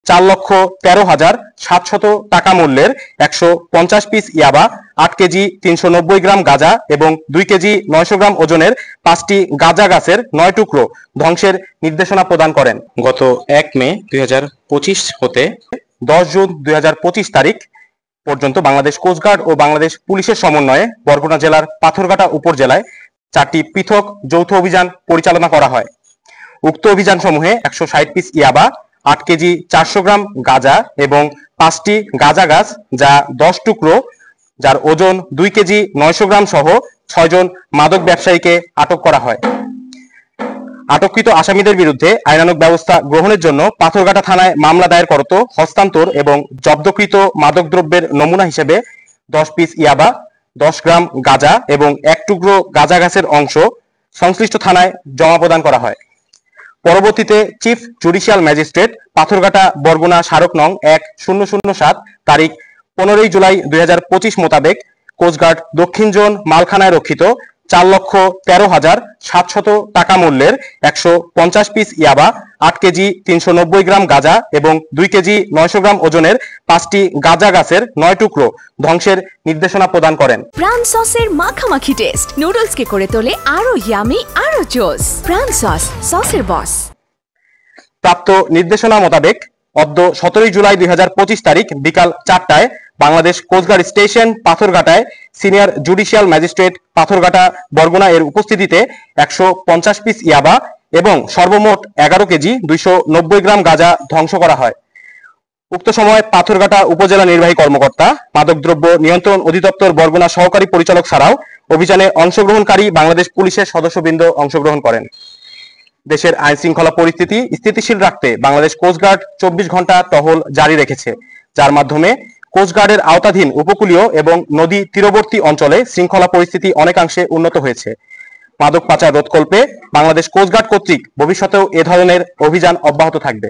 4,13,700 টাকা মূল্যের 150 পিস ইয়াবা, 8 কেজি 390 গ্রাম গাঁজা এবং 2 কেজি 900 গ্রাম ওজনের 5টি গাঁজা গাছের 9 টুকরো ধ্বংসের নির্দেশনা প্রদান করেন। গত 1 মে 2025 হতে 10 জুন 2025 তারিখ পর্যন্ত বাংলাদেশ কোস্টগার্ড ও বাংলাদেশ পুলিশের সমন্বয়ে বরগুনা জেলার পাথরঘাটা উপজেলায় 4টি পৃথক যৌথ অভিযান পরিচালনা করা হয়। উক্ত অভিযানসমূহে 160 পিস ইয়াবা, 8 কেজি 400 গ্রাম গাঁজা এবং 5টি গাঁজা গাছ যা 10 টুকরো, যার ওজন 2 কেজি 900 গ্রাম সহ 6 জন মাদক ব্যবসায়ীকে আটক করা হয়। আটককৃত আসামিদের বিরুদ্ধে আইনানুগ ব্যবস্থা গ্রহণের জন্য পাথরঘাটা থানায় মামলা দায়ের করত হস্তান্তর এবং জব্দকৃত মাদকদ্রব্যের নমুনা হিসেবে 10 পিস ইয়াবা, 10 গ্রাম গাঁজা এবং 1 টুকরো গাঁজা গাছের অংশ সংশ্লিষ্ট থানায় জমা প্রদান করা হয়। পরবর্তীতে chief judicial magistrate Patharghata Barguna স্মারক নং 1007 তারিখ 15 জুলাই 2025 মোতাবেক কোস্টগার্ড দক্ষিণ জোন মালখানায় রক্ষিত 4,13,700 টাকা মূল্যের 150 পিস ইয়াবা, 8 কেজি 390 গ্রাম গাঁজা এবং 2 কেজি 900 গ্রাম ওজনের 5টি গাঁজা গাছের 9 টুকরো ধ্বংসের নির্দেশনা প্রদান করেন। প্রাণ সসের মাখামাখি টেস্ট নুডলসকে করে তোলে আরো ইয়ামি, আরো জোস। প্রাণ সস, সসের বস। প্রাপ্ত নির্দেশনা মোতাবেক অদ্য 17 জুলাই 2025 তারিখ বিকাল 4টায় বাংলাদেশ কোস্টগার্ড স্টেশন পাথরঘাটায় senior judicial magistrate Patharghata Barguna এর উপস্থিতিতে 150 পিস ইয়াবা এবং সর্বমোট 11 কেজি 290 গ্রাম গাঁজা ধ্বংস করা হয়। উক্ত সময় পাথরঘাটা উপজেলা নির্বাহী কর্মকর্তা, মাদকদ্রব্য নিয়ন্ত্রণ অধিদপ্তর বরগুনা সহকারী পরিচালক ছাড়াও অভিযানে অংশগ্রহণকারী বাংলাদেশ পুলিশের সদস্যবৃন্দ অংশগ্রহণ করেন। দেশের আইন শৃঙ্খলা পরিস্থিতি স্থিতিশীল রাখতে বাংলাদেশ কোস্টগার্ড 24 ঘন্টা টহল জারি রেখেছে, যার মাধ্যমে কোস্টগার্ডের আওতাধীন উপকূলীয় এবং নদী তীরবর্তী অঞ্চলে শৃঙ্খলা পরিস্থিতি অনেকাংশে উন্নত হয়েছে। মাদক পাচার রোধকল্পে বাংলাদেশ কোস্টগার্ড কর্তৃক ভবিষ্যতেও এ ধরনের অভিযান অব্যাহত থাকবে।